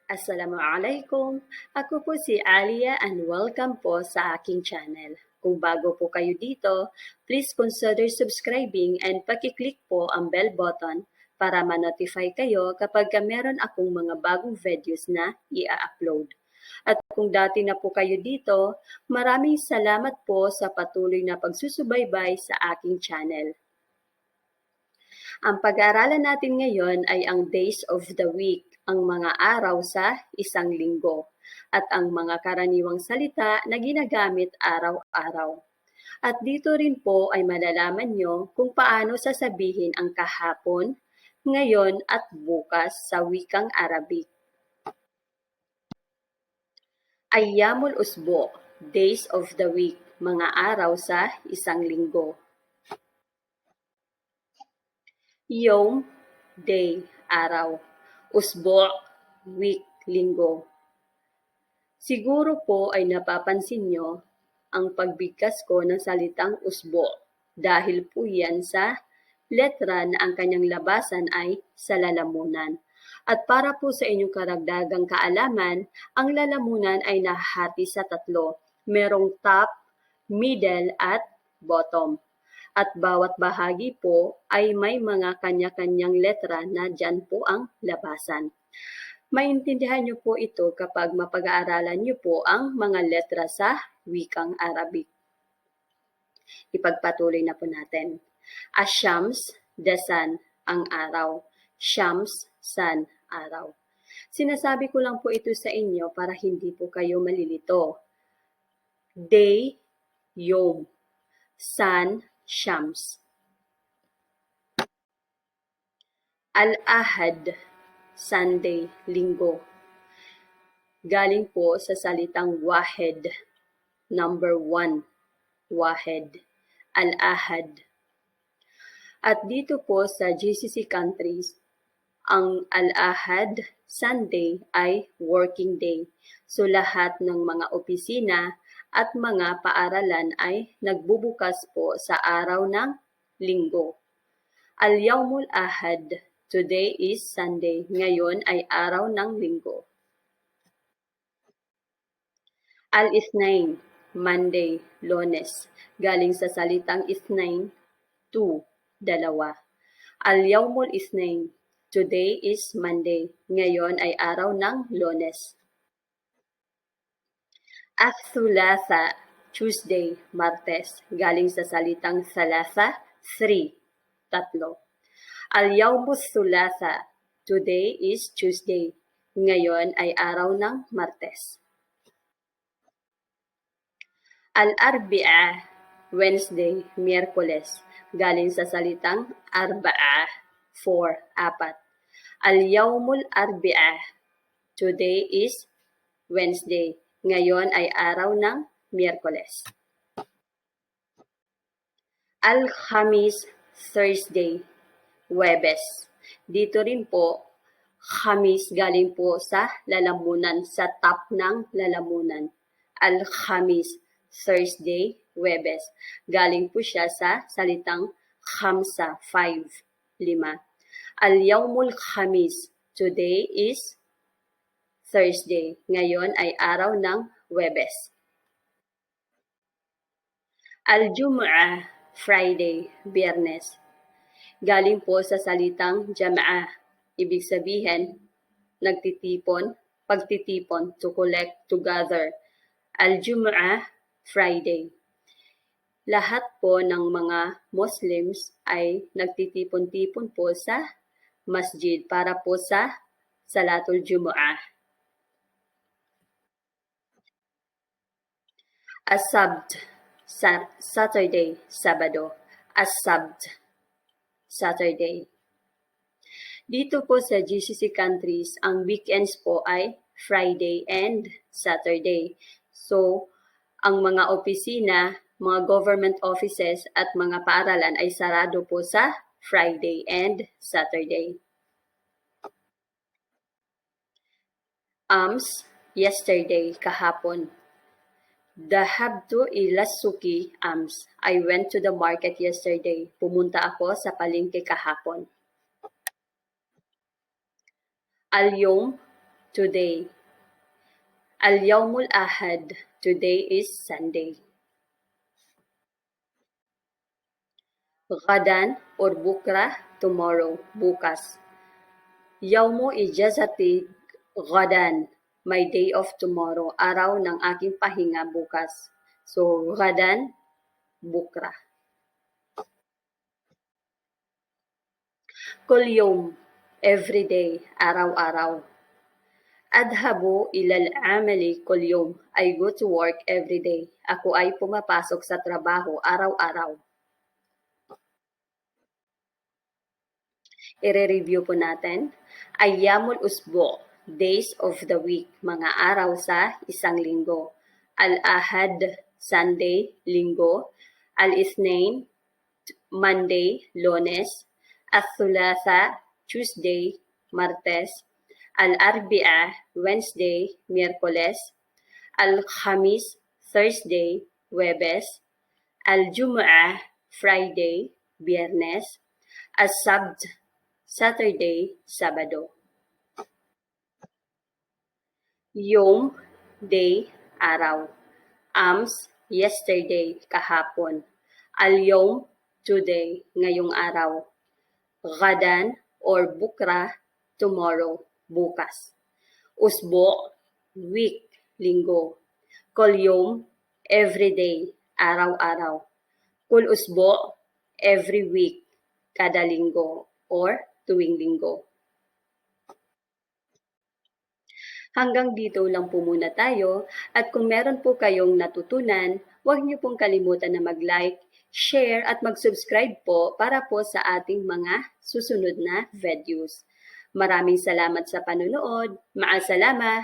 Assalamualaikum. Ako po si Alia and welcome po sa aking channel. Kung bago po kayo dito, please consider subscribing and pakiclick po ang bell button para ma-notify kayo kapag meron akong mga bagong videos na i-upload. At kung dati na po kayo dito, maraming salamat po sa patuloy na pagsusubaybay sa aking channel. Ang pag-aaralan natin ngayon ay ang days of the week, ang mga araw sa isang linggo, at ang mga karaniwang salita na ginagamit araw-araw. At dito rin po ay malalaman nyo kung paano sasabihin ang kahapon, ngayon at bukas sa wikang Arabik. Ayyamul usbu, days of the week, mga araw sa isang linggo. Yom, day, araw. Usbu, week, linggo. Siguro po ay napapansin nyo ang pagbigkas ko ng salitang usbu dahil po yan sa letra na ang kanyang labasan ay sa lalamunan. At para po sa inyong karagdagang kaalaman, ang lalamunan ay nahati sa tatlo. Merong top, middle at bottom. At bawat bahagi po ay may mga kanya-kanyang letra na dyan po ang labasan. Maintindihan niyo po ito kapag mapag-aaralan niyo po ang mga letra sa wikang Arabik. Ipagpatuloy na po natin. Asyams, the sun, ang araw. Shams, sun, araw. Sinasabi ko lang po ito sa inyo para hindi po kayo malilito. Day, yom. Sun, Shams. Al-Ahad, Sunday, linggo. Galing po sa salitang wahed, number 1, wahed, Al-Ahad. At dito po sa GCC countries, ang Al-Ahad, Sunday, ay working day. So lahat ng mga opisina at mga paaralan ay nagbubukas po sa araw ng linggo. Al-Yawmul Ahad, today is Sunday, ngayon ay araw ng linggo. Al-Ithnain, Monday, Lunes, galing sa salitang Ithnain, 2, dalawa. Al-Yawmul Ithnain, today is Monday, ngayon ay araw ng Lunes. Al-Thulatha, Tuesday, Martes, galing sa salitang Thalatha, 3, tatlo. Al-Yawmus Thulatha, today is Tuesday, ngayon ay araw ng Martes. Al-Arbi'a, Wednesday, Miyerkules, galing sa salitang Arba'a, 4, apat. Al-Yawmul Arbi'a, today is Wednesday, ngayon ay araw ng Miyerkules. Al-Khamis, Thursday, Huwebes. Dito rin po, Khamis galing po sa lalamunan, sa top ng lalamunan. Al-Khamis, Thursday, Huwebes. Galing po siya sa salitang khamsa, 5, 5. Al-Yawmul Khamis, today is Thursday. Ngayon ay araw ng Huwebes. Al-Jum'ah, Friday, Biyernes. Galing po sa salitang Jam'ah. Ibig sabihin, nagtitipon, pagtitipon, to collect, to gather. Al-Jum'ah, Friday. Lahat po ng mga Muslims ay nagtitipon-tipon po sa masjid para po sa Salatul Jumu'ah. As-Sabt, Saturday, Sabado. As-Sabt, Saturday. Dito po sa GCC countries, ang weekends po ay Friday and Saturday. So, ang mga opisina, mga government offices at mga paaralan ay sarado po sa Friday and Saturday. Yesterday, kahapon. Dahabtu ila suki ams. I went to the market yesterday. Pumunta ako sa palengke kahapon. Al-yom, today. Al-yawmul ahad, today is Sunday. Gadan or bukra, tomorrow, bukas. Yawmo ijazatig gadan, my day of tomorrow, araw ng aking pahinga bukas. So, gadan, bukra. Kul yawm, every day, araw-araw. Adhabu ilal amali kul yawm, I go to work every day. Ako ay pumapasok sa trabaho araw-araw. I-review po natin. Ayyamul usbu, days of the week, mga araw sa isang linggo. Al-ahad, Sunday, linggo. Al-ithnain, Monday, Lunes. Al-thulatha, Tuesday, Martes. Al-arbi'a, Wednesday, Miyerkules. Al-khamis, Thursday, Huwebes. Al-jumu'ah, Friday, Biyernes. As-sabt, Saturday, Sabado. Yom, day, araw. Ams, yesterday, kahapon. Al-yom, today, ngayong araw. Gadan or bukra, tomorrow, bukas. Usbo, week, linggo. Kol yom, every day, araw-araw. Kul usbo, every week, kada linggo or tuwing linggo. Hanggang dito lang po muna tayo at kung meron po kayong natutunan, huwag niyo pong kalimutan na mag-like, share at mag-subscribe po para po sa ating mga susunod na videos. Maraming salamat sa panonood. Maasalama!